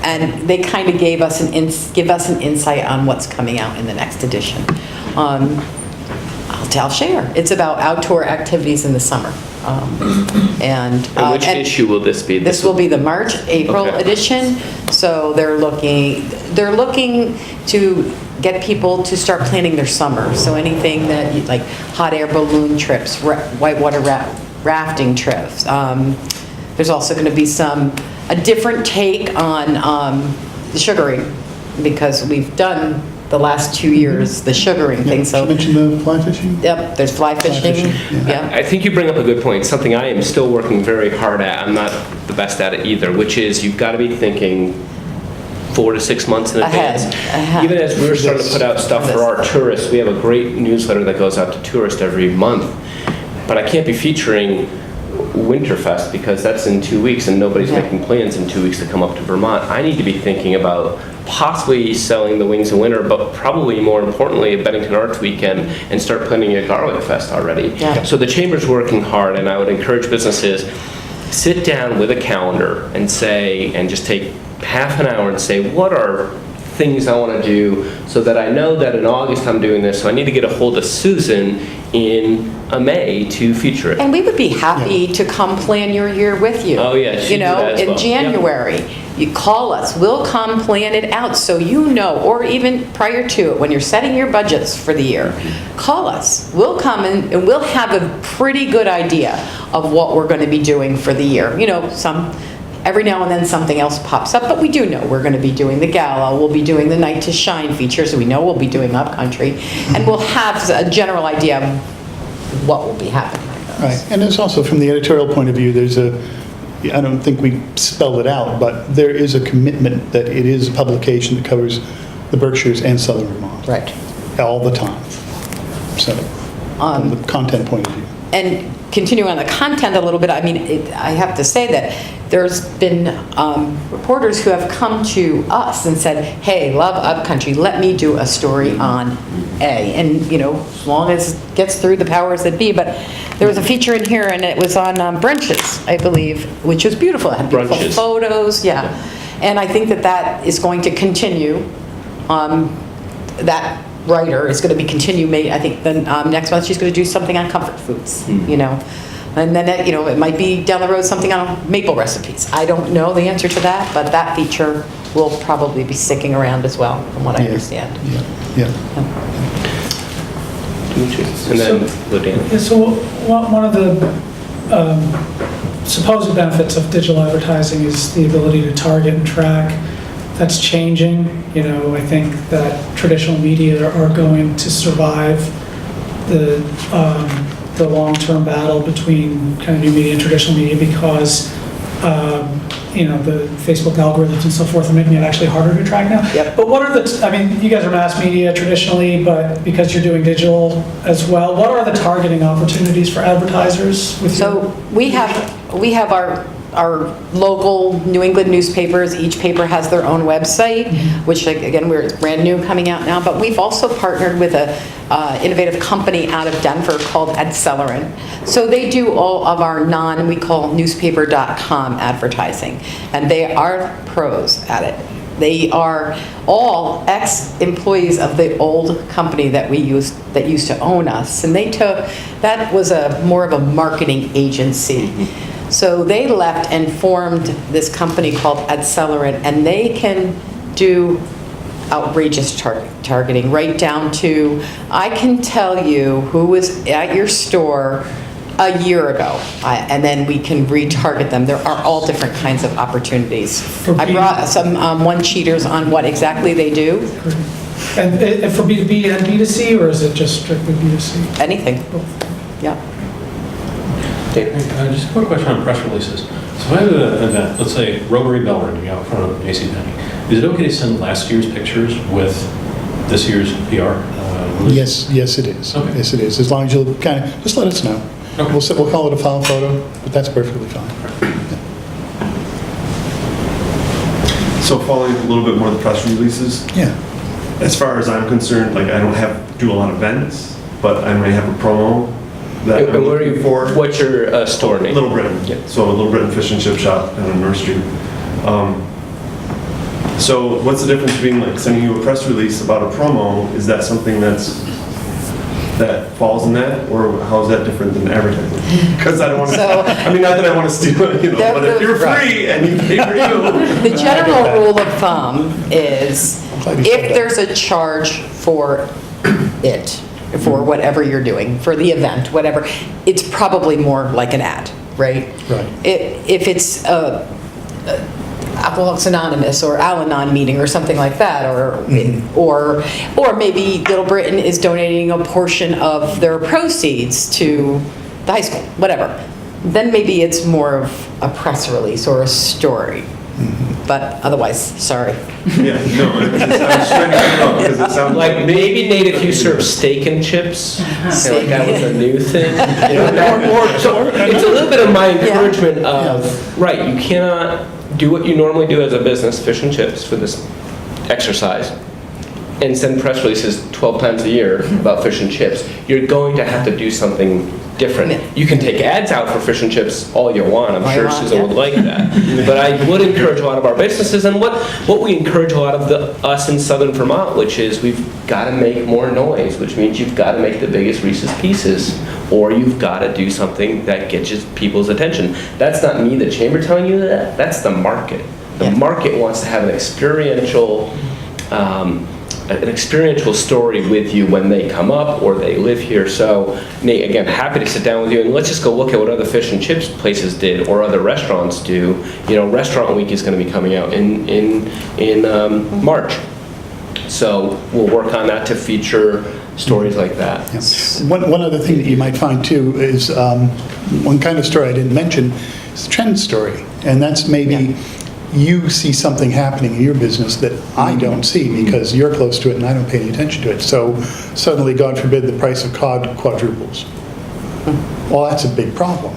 and they kind of give us an insight on what's coming out in the next edition. I'll share. It's about outdoor activities in the summer. And which issue will this be? This will be the March-April edition. So they're looking to get people to start planning their summer. So anything that like hot air balloon trips, whitewater rafting trips. There's also going to be a different take on the sugaring, because we've done the last 2 years the sugaring thing. So you mentioned the fly fishing? Yep, there's fly fishing. Yeah. I think you bring up a good point, something I am still working very hard at. I'm not the best at it either, which is you've got to be thinking 4 to 6 months in advance. Even as we're starting to put out stuff for our tourists, we have a great newsletter that goes out to tourists every month. But I can't be featuring Winterfest because that's in 2 weeks and nobody's making plans in 2 weeks to come up to Vermont. I need to be thinking about possibly selling the Wings of Winter, but probably more importantly, a Bennington Arts Weekend, and start planning a Garlic Fest already. Yeah. So the Chamber's working hard, and I would encourage businesses, sit down with a calendar and just take half an hour and say, what are things I want to do so that I know that in August I'm doing this, so I need to get a hold of Susan in May to feature it. And we would be happy to come plan your year with you. Oh, yeah, she'd You do know, that as in well. January. You call us, we'll come plan it out so you know, or even prior to it, when you're setting your budgets for the year, call us. We'll come and we'll have a pretty good idea of what we're going to be doing for the year. You know, every now and then something else pops up, but we do know we're going to be doing the gala, we'll be doing the Night to Shine feature, so we know we'll be doing Upcountry, and we'll have a general idea of what will be happening. Right, and there's also, from the editorial point of view, I don't think we spelled it out, but there is a commitment that it is a publication that covers the Berkshires and Southern Vermont. Right. All the time. So, from the content point of view. And continuing on the content a little bit, I mean, I have to say that there's been reporters who have come to us and said, hey, love Upcountry, let me do a story on A. And, you know, as long as it gets through the powers that be. But there was a feature in here, and it was on brunches, I believe, which was beautiful. It had beautiful Brunches. photos, yeah. And I think that is going to continue. That writer is going to be I think then next month she's going to do something on comfort foods, you know. And then, you know, it might be down the road something on maple recipes. I don't know the answer to that, but that feature will probably be sticking around as well, from what I understand. Yeah. And then Lydia. Yeah, so one of the supposed benefits of digital advertising is the ability to target and track. That's changing. You know, I think that traditional media are going to survive the long-term battle between kind of new media and traditional media because you know, the Facebook algorithms and so forth are making it actually harder to track now. Yep. But what are I mean, you guys are mass media traditionally, but because you're doing digital as well, what are the targeting opportunities for advertisers with So we have our local New England newspapers. Each paper has their own website, which, like, again, we're brand new coming out now, but we've also partnered with a innovative company out of Denver called Accelerant. So they do all of our we call newspaper.com advertising, and they are pros at it. They are all ex-employees of the old company that used to own us, and that was more of a marketing agency. So they left and formed this company called Accelerant, and they can do outrageous targeting, right down to, I can tell you who was at your store a year ago, and then we can retarget them. There are all different kinds of opportunities. I brought some one-cheaters on what exactly they do. And for B2B and B2C, or is it just strictly B2C? Anything. Yeah. Just a quick question on press releases. So if I have an event, let's say Rotary Bell ringing out in front of JCPenney, is it okay to send last year's pictures with this year's PR? Yes, it is. Okay. Yes, it is. As long as you'll kind of, just let us know. Okay. We'll call it a file photo, but that's perfectly fine. So following a little bit more of the press releases, Yeah. as far as I'm concerned, like I don't do a lot of events, but I may have a promo that And I'm where are looking you, for. what's your store name? Little Britain. Yeah. So Little Britain Fish and Chip Shop down on North Street. So what's the difference between like sending you a press release about a promo? Is that something that falls in that, or how is that different than advertising? Because I don't want to. I mean, not that I want to steal it, you know. But if you're free and you pay for you. The general rule of thumb is if there's a charge for it, for whatever you're doing, for the event, whatever, it's probably more like an ad, right? Right. If it's Alcoholics Anonymous or Al-Anon meeting or something like that, or maybe Little Britain is donating a portion of their proceeds to the high school, whatever, then maybe it's more of a press release or a story. But otherwise, sorry. Yeah, no, I was just trying to figure out because it sounds Like maybe Nate, if you serve steak and chips, like that was a new thing. So it's a little bit of my encouragement of, right, you cannot do what you normally do as a business, fish and chips for this exercise, and send press releases 12 times a year about fish and chips. You're going to have to do something different. Yeah. You can take ads out for fish and chips all you want. I'm All you sure want, Susan yeah. would like that. But I would encourage a lot of our businesses, and what we encourage a lot of us in Southern Vermont, which is we've got to make more noise, which means you've got to make the biggest Reese's Pieces, or you've got to do something that gets people's attention. That's not me, the chamber, telling you that. That's the market. The Yeah. market wants to have an experiential story with you when they come up or they live here. So, Nate, again, happy to sit down with you and let's just go look at what other fish and chips places did or other restaurants do. You know, Restaurant Week is going to be coming out in March. So we'll work on that to feature stories like that. Yeah. One other thing that you might find too is one kind of story I didn't mention is a trend story, and that's maybe you see something happening in your business that I don't see because you're close to it and I don't pay any attention to it. So suddenly, God forbid, the price of cod quadruples. Well, that's a big problem.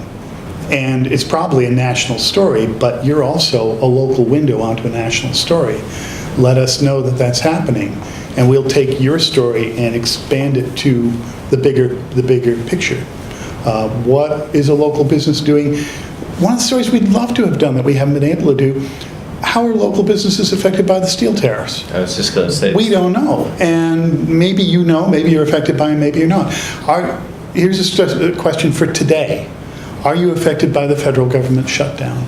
And it's probably a national story, but you're also a local window onto a national story. Let us know that that's happening, and we'll take your story and expand it to the bigger picture. What is a local business doing? One of the stories we'd love to have done that we haven't been able to do, how are local businesses affected by the steel tariffs? I was just going to say. We don't know. And maybe you know, maybe you're affected by them, maybe you're not. Here's a question for today. Are you affected by the federal government shutdown?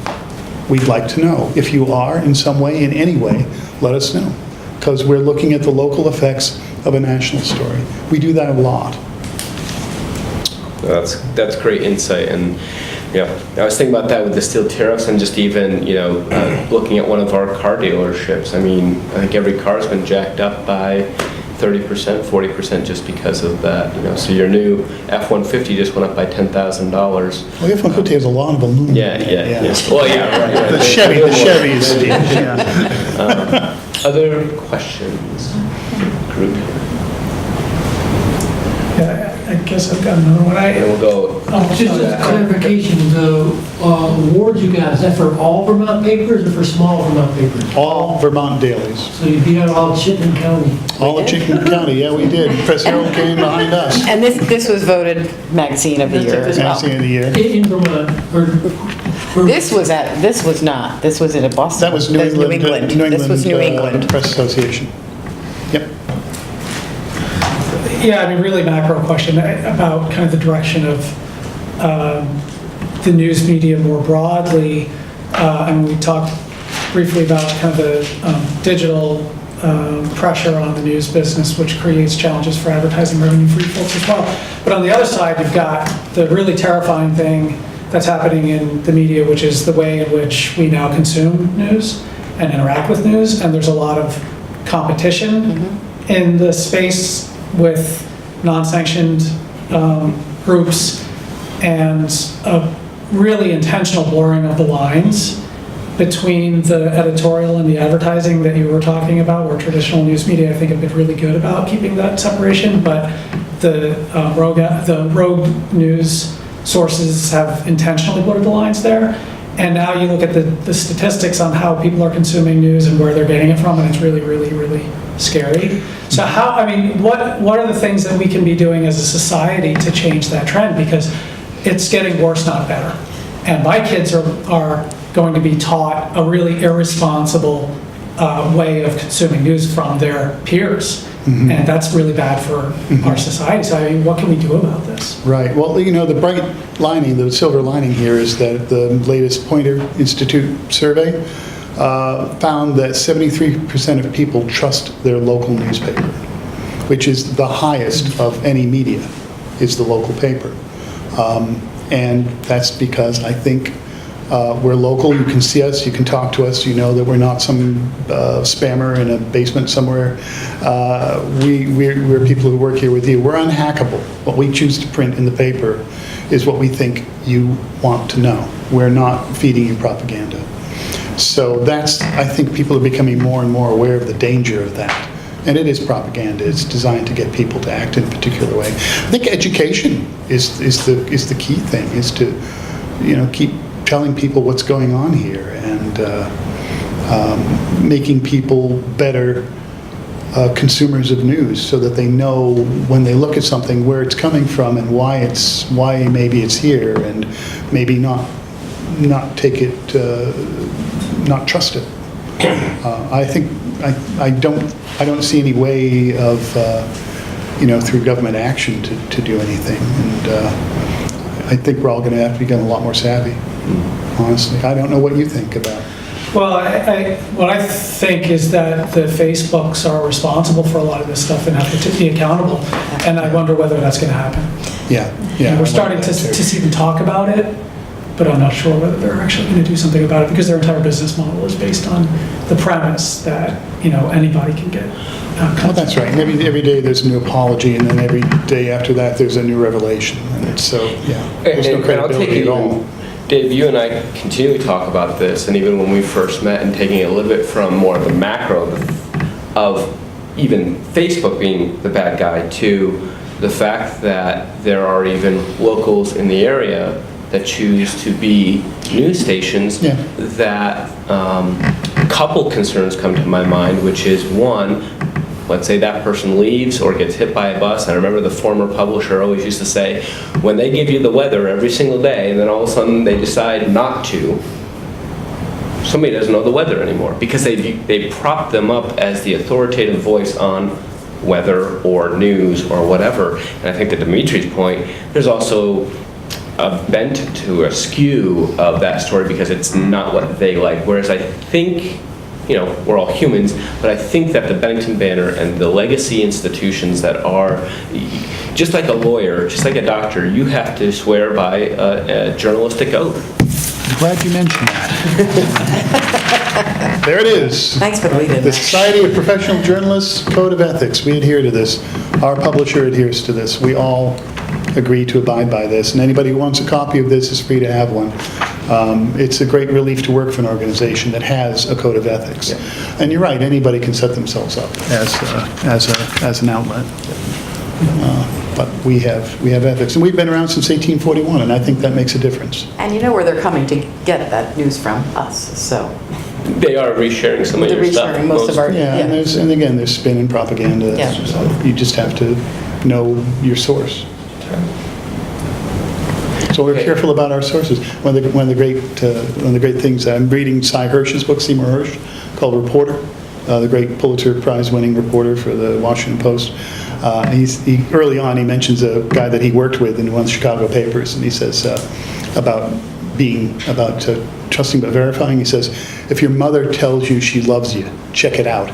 We'd like to know. If you are in some way, in any way, let us know. Because we're looking at the local effects of a national story. We do that a lot. That's great insight. And yeah, I was thinking about that with the steel tariffs and just even, looking at one of our car dealerships. I mean, I think every car's been jacked up by 30%, 40% just because of that. So your new F-150 just went up by $10,000. Well, the F-150 has a lot of aluminum. Yeah. Well, yeah, right. The Chevy is steel. Yeah. Other questions? Group. Yeah, I guess I've got another one. And we'll go. Just a clarification, the awards you got, is that for all Vermont papers or for small Vermont papers? All Vermont dailies. So you beat out all Chittenden County? All of Chittenden County, yeah, we did. Press Herald came behind us. And this was voted Magazine of the Year as well. Magazine of the Year. In Vermont, or? This was not, this was in Boston. That was New England. This was New England. Press Association. Yep. Yeah, I mean, really macro question about kind of the direction of the news media more broadly. And we talked briefly about kind of the digital pressure on the news business, which creates challenges for advertising revenue for you folks as well. But on the other side, you've got the really terrifying thing that's happening in the media, which is the way in which we now consume news and interact with news. And there's a lot of competition in the space with non-sanctioned groups and a really intentional blurring of the lines between the editorial and the advertising that you were talking about, where traditional news media, I think, have been really good about keeping that separation, but the rogue news sources have intentionally blurred the lines there. And now you look at the statistics on how people are consuming news and where they're getting it from, and it's really, really, really scary. So what are the things that we can be doing as a society to change that trend? Because it's getting worse, not better. And my kids are going to be taught a really irresponsible way of consuming news from their peers. And that's really bad for our society. So what can we do about this? Right. Well, the bright lining, the silver lining here is that the latest Poynter Institute survey found that 73% of people trust their local newspaper, which is the highest of any media, is the local paper. And that's because I think we're local. You can see us, you can talk to us, you know that we're not some spammer in a basement somewhere. We're people who work here with you. We're unhackable. What we choose to print in the paper is what we think you want to know. We're not feeding you propaganda. So I think people are becoming more and more aware of the danger of that. And it is propaganda. It's designed to get people to act in a particular way. I think education is the key thing, is to keep telling people what's going on here and making people better consumers of news, so that they know when they look at something where it's coming from and why maybe it's here, and maybe not take it, not trust it. I think I don't see any way of through government action to do anything, and I think we're all going to have to become a lot more savvy. Honestly, I don't know what you think about it. Well, what I think is that the Facebooks are responsible for a lot of this stuff and have to be accountable, and I wonder whether that's going to happen. Yeah. And we're starting to see them talk about it, but I'm not sure whether they're actually going to do something about it, because their entire business model is based on the premise that anybody can get. Well, that's right. And every day there's a new apology, and then every day after that there's a new revelation, and it's there's no credibility at all. Dave, you and I continually talk about this, and even when we first met, and taking it a little bit from more of the macro of even Facebook being the bad guy, to the fact that there are even locals in the area that choose to be news stations. That a couple concerns come to my mind, which is one, let's say that person leaves or gets hit by a bus. I remember the former publisher always used to say, when they give you the weather every single day and then all of a sudden they decide not to, somebody doesn't know the weather anymore, because they prop them up as the authoritative voice on weather or news or whatever. And I think to Dimitri's point, there's also a bent to a skew of that story because it's not what they like. Whereas I think, we're all humans, but I think that the Bennington Banner and the legacy institutions that are, just like a lawyer, just like a doctor, you have to swear by a journalistic oath. I'm glad you mentioned that. There it is. Thanks for leaving. The Society of Professional Journalists Code of Ethics. We adhere to this. Our publisher adheres to this. We all agree to abide by this, and anybody who wants a copy of this is free to have one. It's a great relief to work for an organization that has a code of ethics. Yeah. And you're right, anybody can set themselves up as an outlet. But we have ethics, and we've been around since 1841, and I think that makes a difference. And you know where they're coming to get that news from? Us. So they are resharing some of your stuff. They're resharing most of our. And again, there's spin and propaganda. Yeah. So you just have to know your source. So we're careful about our sources. One of the great things, I'm reading Cy Hirsch's book, Seymour Hersh, called Reporter, the great Pulitzer Prize-winning reporter for the Washington Post. Early on, he mentions a guy that he worked with in one of the Chicago papers, and he says about trusting but verifying. He says, if your mother tells you she loves you, check it out.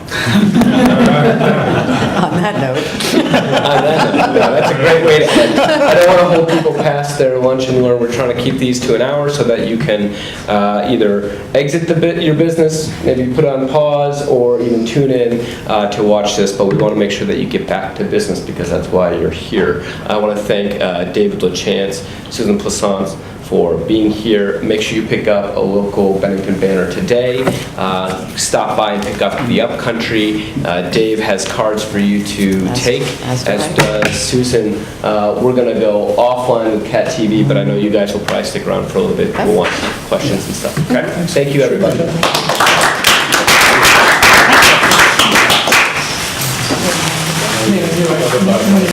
On that note. That's a great way to end. I don't want to hold people past their lunch and learn. We're trying to keep these to an hour so that you can either exit your business, maybe put it on pause, or even tune in to watch this. But we want to make sure that you get back to business, because that's why you're here. I want to thank Dave LaChance, Susan Plaisance, for being here. Make sure you pick up a local Bennington Banner today. Stop by and pick up the Upcountry. Dave has cards for you to take, as does Susan. We're going to go offline with Cat TV, but I know you guys will probably stick around for a little bit. We'll want questions and stuff. Okay? Thank you, everybody.